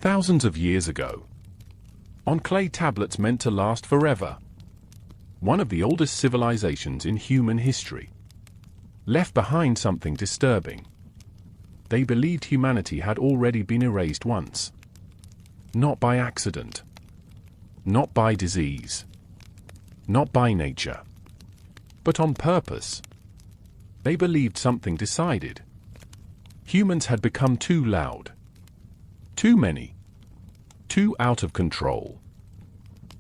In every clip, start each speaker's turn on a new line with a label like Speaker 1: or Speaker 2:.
Speaker 1: Thousands of years ago, on clay tablets meant to last forever, one of the oldest civilizations in human history left behind something disturbing. They believed humanity had already been erased once. Not by accident. Not by disease. Not by nature. But on purpose. They believed something decided. Humans had become too loud. Too many. Too out of control.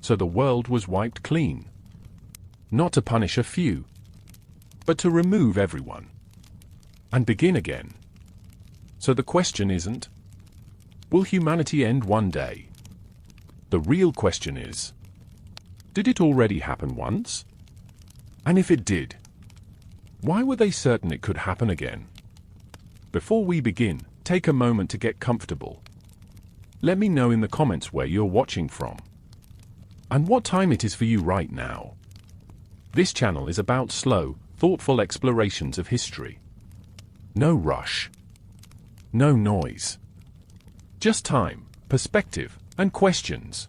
Speaker 1: So the world was wiped clean. Not to punish a few, but to remove everyone. And begin again. So the question isn't, will humanity end one day? The real question is, did it already happen once? And if it did, why were they certain it could happen again? Before we begin, take a moment to get comfortable. Let me know in the comments where you're watching from, and what time it is for you right now. This channel is about slow, thoughtful explorations of history. No rush. No noise. Just time, perspective, and questions.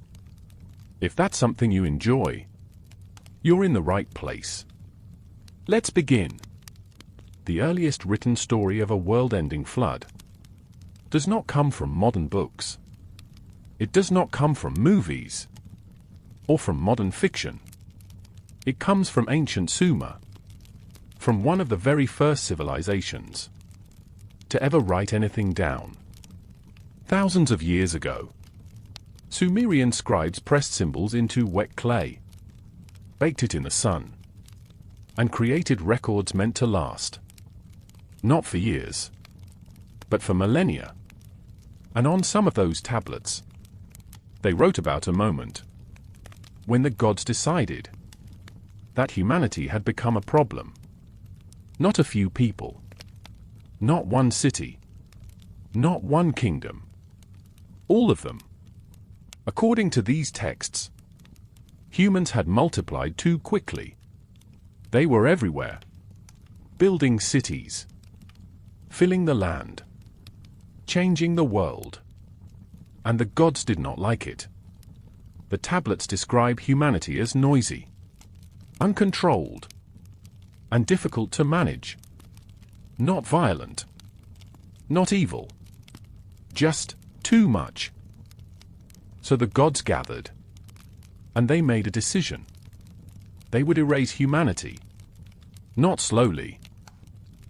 Speaker 1: If that's something you enjoy, you're in the right place. Let's begin. The earliest written story of a world-ending flood does not come from modern books. It does not come from movies or from modern fiction. It comes from ancient Sumer, from one of the very first civilizations to ever write anything down. Thousands of years ago, Sumerian scribes pressed symbols into wet clay, baked it in the sun, and created records meant to last. Not for years, but for millennia. And on some of those tablets, they wrote about a moment when the gods decided that humanity had become a problem. Not a few people. Not one city. Not one kingdom. All of them. According to these texts, humans had multiplied too quickly. They were everywhere. Building cities. Filling the land. Changing the world. And the gods did not like it. The tablets describe humanity as noisy, uncontrolled, and difficult to manage. Not violent. Not evil. Just too much. So the gods gathered, and they made a decision. They would erase humanity. Not slowly.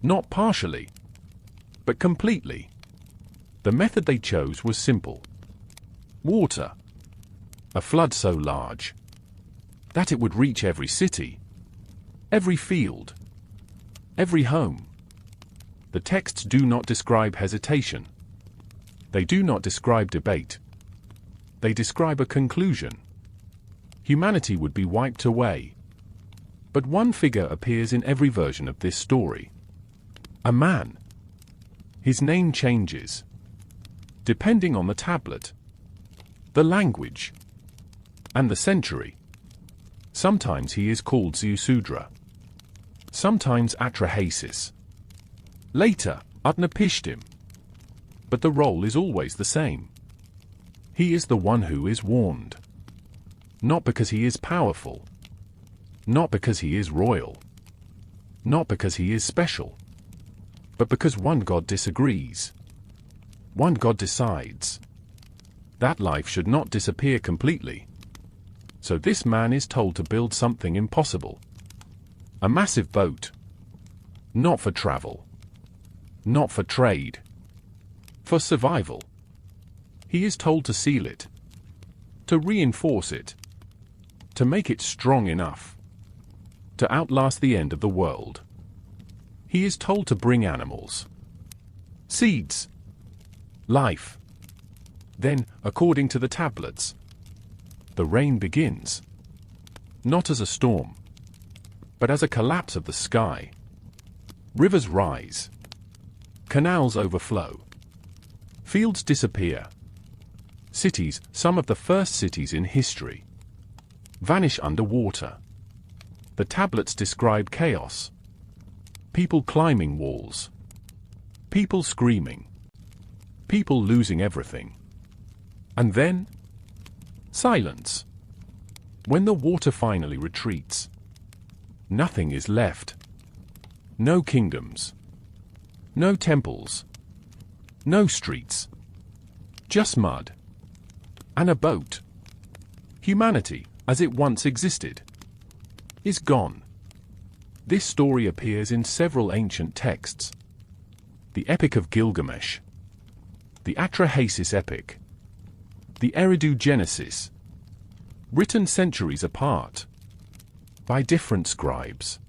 Speaker 1: Not partially. But completely. The method they chose was simple. Water. A flood so large that it would reach every city, every field, every home. The texts do not describe hesitation. They do not describe debate. They describe a conclusion. Humanity would be wiped away. But one figure appears in every version of this story. A man. His name changes, depending on the tablet, the language, and the century. Sometimes he is called Zeusudra. Sometimes Atrahasis. Later, Utnapishtim. But the role is always the same. He is the one who is warned. Not because he is powerful. Not because he is royal. Not because he is special. But because one God disagrees. One God decides that life should not disappear completely. So this man is told to build something impossible. A massive boat. Not for travel. Not for trade. For survival. He is told to seal it. To reinforce it. To make it strong enough to outlast the end of the world. He is told to bring animals. Seeds. Life. Then, according to the tablets, the rain begins. Not as a storm, but as a collapse of the sky. Rivers rise. Canals overflow. Fields disappear. Cities, some of the first cities in history, vanish underwater. The tablets describe chaos. People climbing walls. People screaming. People losing everything. And then, silence. When the water finally retreats, nothing is left. No kingdoms. No temples. No streets. Just mud. And a boat. Humanity, as it once existed, is gone. This story appears in several ancient texts. The Epic of Gilgamesh, the Atrahasis Epic, the Eridu Genesis, written centuries apart, by different scribes,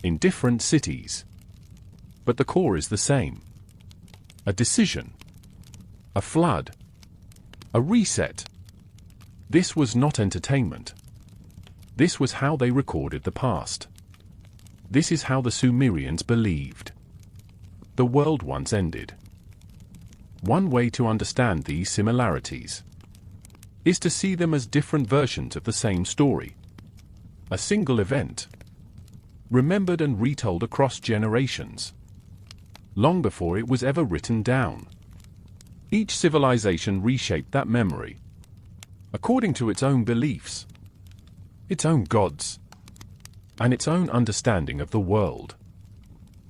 Speaker 1: in different cities. But the core is the same. A decision. A flood. A reset. This was not entertainment. This was how they recorded the past. This is how the Sumerians believed. The world once ended. One way to understand these similarities is to see them as different versions of the same story. A single event, remembered and retold across generations, long before it was ever written down. Each civilization reshaped that memory, according to its own beliefs, its own gods, and its own understanding of the world.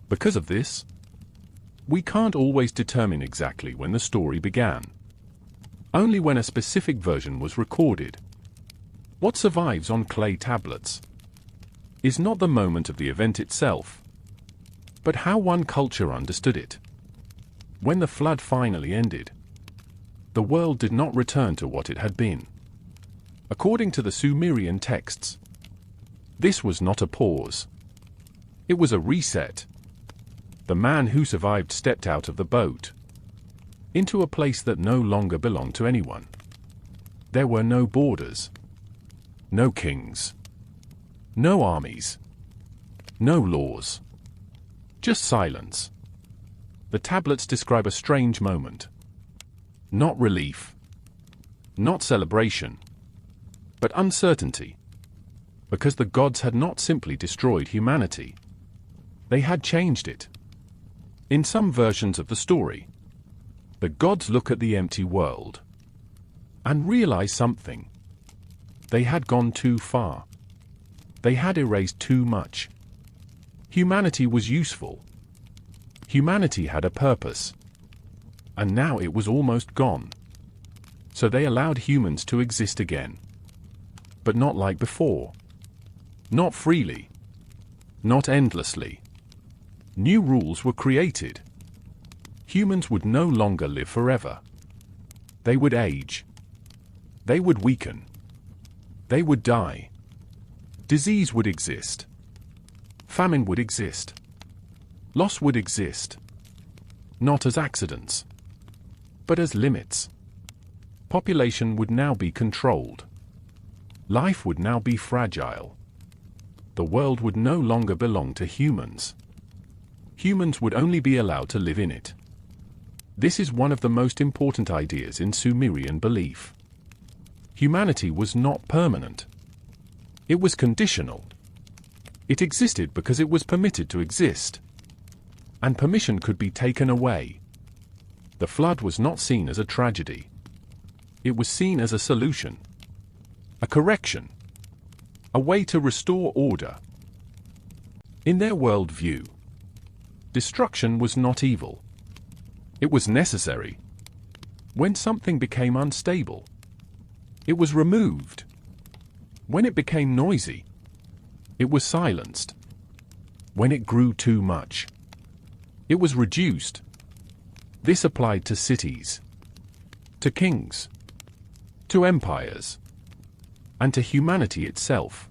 Speaker 1: Because of this, we can't always determine exactly when the story began. Only when a specific version was recorded. What survives on clay tablets is not the moment of the event itself, but how one culture understood it. When the flood finally ended, the world did not return to what it had been. According to the Sumerian texts, this was not a pause. It was a reset. The man who survived stepped out of the boat into a place that no longer belonged to anyone. There were no borders, no kings, no armies, no laws, just silence. The tablets describe a strange moment. Not relief, not celebration, but uncertainty. Because the gods had not simply destroyed humanity. They had changed it. In some versions of the story, the gods look at the empty world and realize something. They had gone too far. They had erased too much. Humanity was useful. Humanity had a purpose. And now it was almost gone. So they allowed humans to exist again. But not like before. Not freely. Not endlessly. New rules were created. Humans would no longer live forever. They would age. They would weaken. They would die. Disease would exist. Famine would exist. Loss would exist. Not as accidents, but as limits. Population would now be controlled. Life would now be fragile. The world would no longer belong to humans. Humans would only be allowed to live in it. This is one of the most important ideas in Sumerian belief. Humanity was not permanent. It was conditional. It existed because it was permitted to exist. And permission could be taken away. The flood was not seen as a tragedy. It was seen as a solution. A correction. A way to restore order. In their worldview, destruction was not evil. It was necessary. When something became unstable, it was removed. When it became noisy, it was silenced. When it grew too much, it was reduced. This applied to cities, to kings, to empires, and to humanity itself.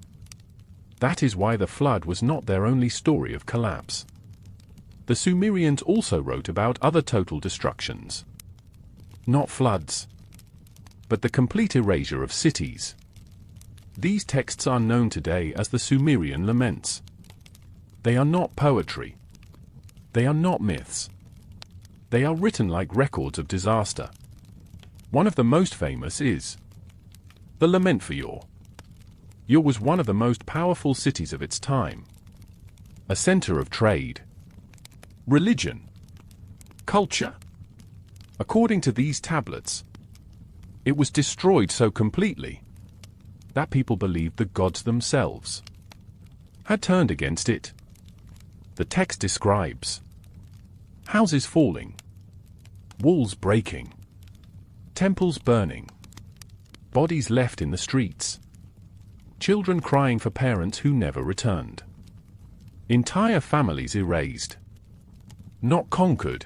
Speaker 1: That is why the flood was not their only story of collapse. The Sumerians also wrote about other total destructions. Not floods, but the complete erasure of cities. These texts are known today as the Sumerian Laments. They are not poetry. They are not myths. They are written like records of disaster. One of the most famous is the Lament for Ur. Ur was one of the most powerful cities of its time. A center of trade, religion, culture. According to these tablets, It was destroyed so completely that people believed the gods themselves had turned against it. The text describes houses falling, walls breaking, temples burning, bodies left in the streets, children crying for parents who never returned, entire families erased, not conquered,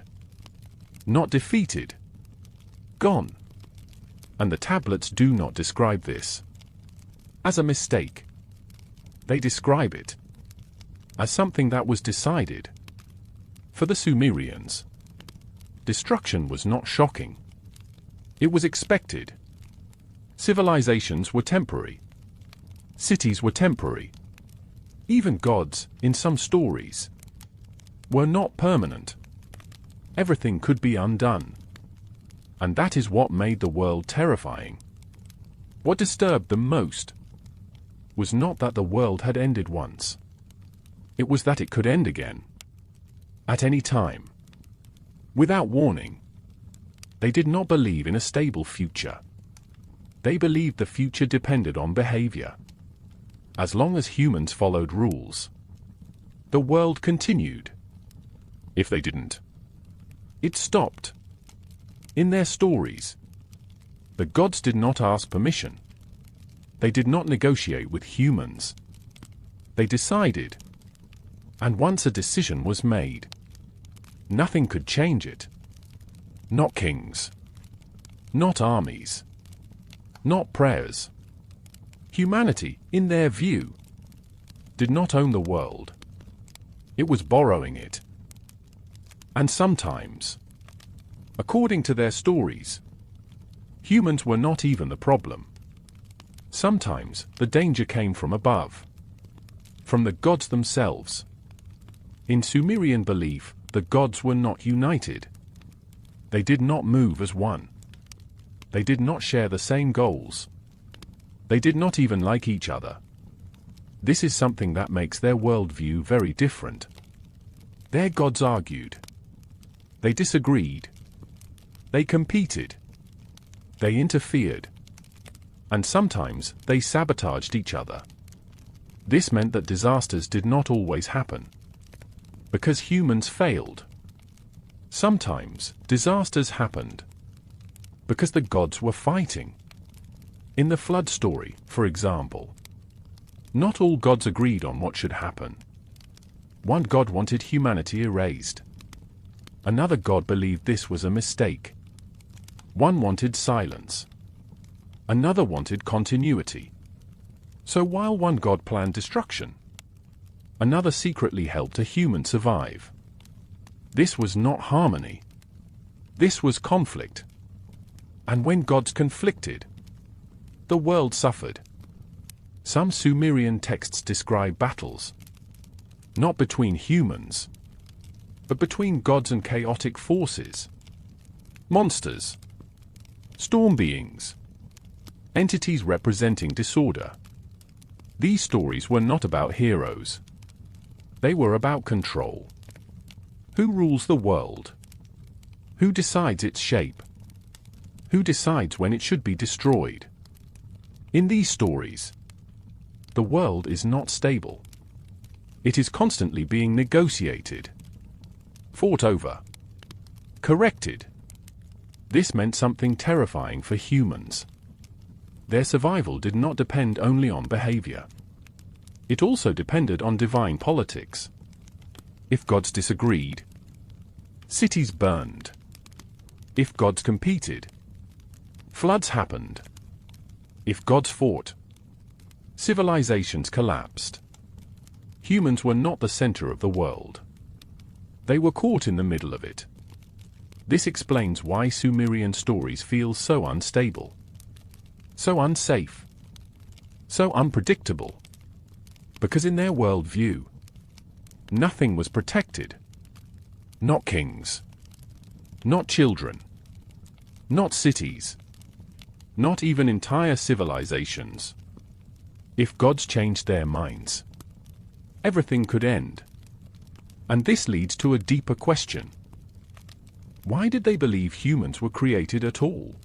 Speaker 1: not defeated, gone. And the tablets do not describe this as a mistake. They describe it as something that was decided. For the Sumerians, destruction was not shocking. It was expected. Civilizations were temporary. Cities were temporary. Even gods, in some stories, were not permanent. Everything could be undone. And that is what made the world terrifying. What disturbed them most was not that the world had ended once. It was that it could end again. At any time. Without warning. They did not believe in a stable future. They believed the future depended on behavior. As long as humans followed rules, the world continued. If they didn't, it stopped. In their stories, the gods did not ask permission. They did not negotiate with humans. They decided. And once a decision was made, nothing could change it. Not kings. Not armies. Not prayers. Humanity, in their view, did not own the world. It was borrowing it. And sometimes, according to their stories, humans were not even the problem. Sometimes the danger came from above, from the gods themselves. In Sumerian belief, the gods were not united. They did not move as one. They did not share the same goals. They did not even like each other. This is something that makes their worldview very different. Their gods argued. They disagreed. They competed. They interfered. And sometimes they sabotaged each other. This meant that disasters did not always happen, because humans failed. Sometimes disasters happened because the gods were fighting. In the flood story, for example, not all gods agreed on what should happen. One god wanted humanity erased. Another god believed this was a mistake. One wanted silence. Another wanted continuity. So while one god planned destruction, another secretly helped a human survive. This was not harmony. This was conflict. And when gods conflicted, the world suffered. Some Sumerian texts describe battles, not between humans, but between gods and chaotic forces, monsters, storm beings, entities representing disorder. These stories were not about heroes. They were about control. Who rules the world? Who decides its shape? Who decides when it should be destroyed? In these stories, the world is not stable. It is constantly being negotiated, fought over, corrected. This meant something terrifying for humans. Their survival did not depend only on behavior. It also depended on divine politics. If gods disagreed, cities burned. If gods competed, floods happened. If gods fought, civilizations collapsed. Humans were not the center of the world. They were caught in the middle of it. This explains why Sumerian stories feel so unstable, so unsafe, so unpredictable. Because in their worldview, nothing was protected. Not kings, not children, not cities, not even entire civilizations. If gods changed their minds, everything could end. And this leads to a deeper question. Why did they believe humans were created at all?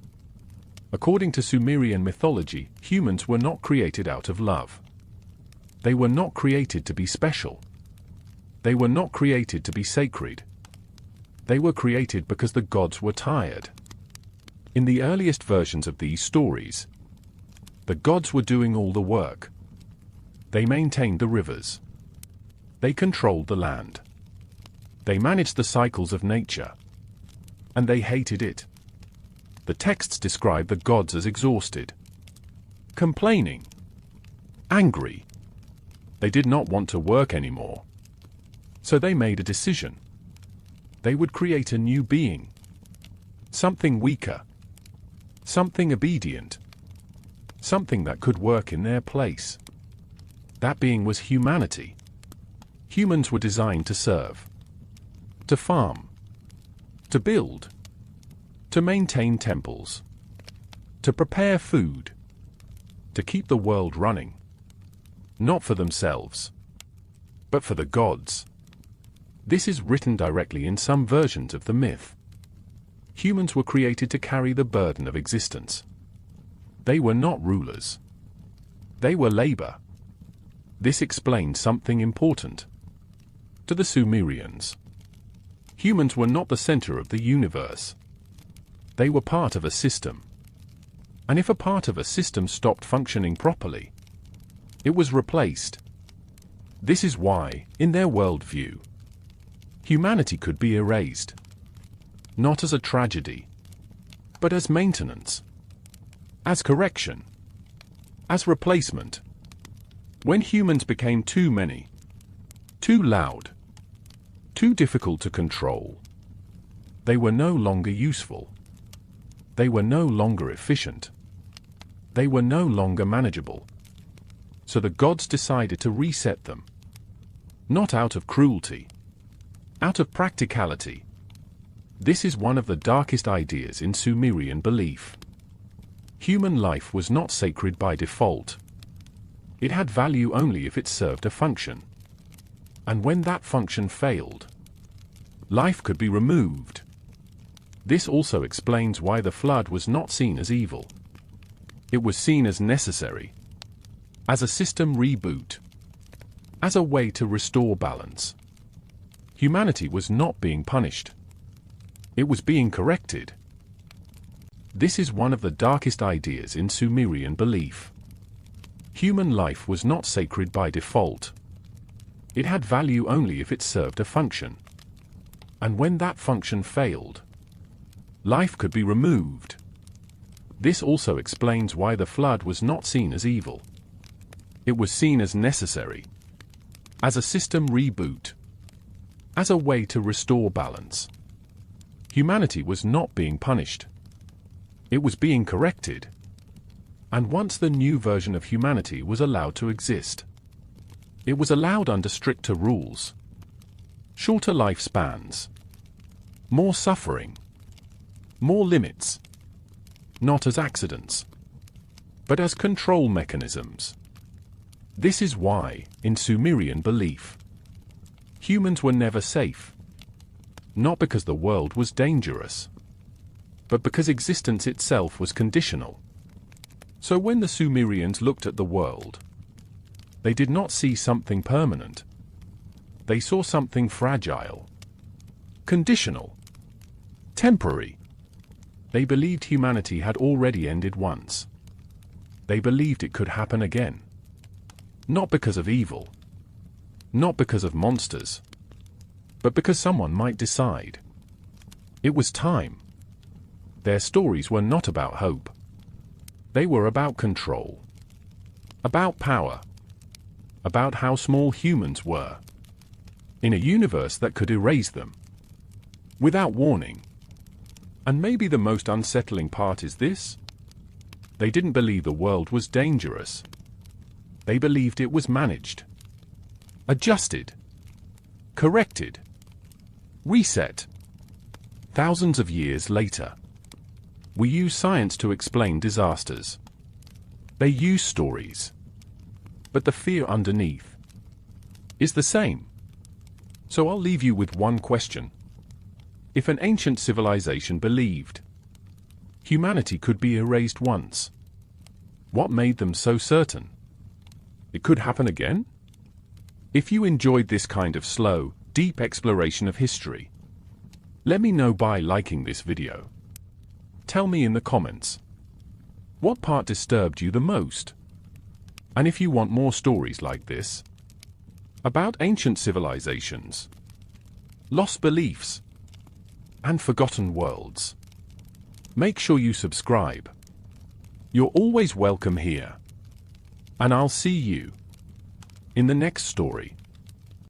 Speaker 1: According to Sumerian mythology, humans were not created out of love. They were not created to be special. They were not created to be sacred. They were created because the gods were tired. In the earliest versions of these stories, the gods were doing all the work. They maintained the rivers. They controlled the land. They managed the cycles of nature. And they hated it. The texts describe the gods as exhausted, complaining, angry. They did not want to work anymore. So they made a decision. They would create a new being. Something weaker. Something obedient. Something that could work in their place. That being was humanity. Humans were designed to serve, to farm, to build, to maintain temples, to prepare food, to keep the world running. Not for themselves, but for the gods. This is written directly in some versions of the myth. Humans were created to carry the burden of existence. They were not rulers. They were labor. This explains something important. To the Sumerians, humans were not the center of the universe. They were part of a system. And if a part of a system stopped functioning properly, it was replaced. This is why, in their worldview, humanity could be erased. Not as a tragedy, but as maintenance, as correction, as replacement. When humans became too many, too loud, too difficult to control, they were no longer useful. They were no longer efficient. They were no longer manageable. So the gods decided to reset them. Not out of cruelty, out of practicality. This is one of the darkest ideas in Sumerian belief. Human life was not sacred by default. It had value only if it served a function. And when that function failed, life could be removed. This also explains why the flood was not seen as evil. It was seen as necessary, as a system reboot, as a way to restore balance. Humanity was not being punished. It was being corrected. This is one of the darkest ideas in Sumerian belief. Human life was not sacred by default. It had value only if it served a function. And when that function failed, life could be removed. This also explains why the flood was not seen as evil. It was seen as necessary, as a system reboot, as a way to restore balance. Humanity was not being punished. It was being corrected. And once the new version of humanity was allowed to exist, it was allowed under stricter rules. Shorter lifespans, more suffering, more limits. Not as accidents, but as control mechanisms. This is why, in Sumerian belief, humans were never safe. Not because the world was dangerous, but because existence itself was conditional. So when the Sumerians looked at the world, they did not see something permanent. They saw something fragile, conditional, temporary. They believed humanity had already ended once. They believed it could happen again. Not because of evil, not because of monsters, but because someone might decide. It was time. Their stories were not about hope. They were about control, about power, about how small humans were, in a universe that could erase them, without warning. And maybe the most unsettling part is this: they didn't believe the world was dangerous. They believed it was managed, adjusted, corrected, reset. Thousands of years later, we use science to explain disasters. They use stories. But the fear underneath is the same. So I'll leave you with one question. If an ancient civilization believed humanity could be erased once. What made them so certain? It could happen again? If you enjoyed this kind of slow, deep exploration of history, let me know by liking this video. Tell me in the comments, what part disturbed you the most? And if you want more stories like this, about ancient civilizations, lost beliefs, and forgotten worlds, make sure you subscribe. You're always welcome here. And I'll see you in the next story.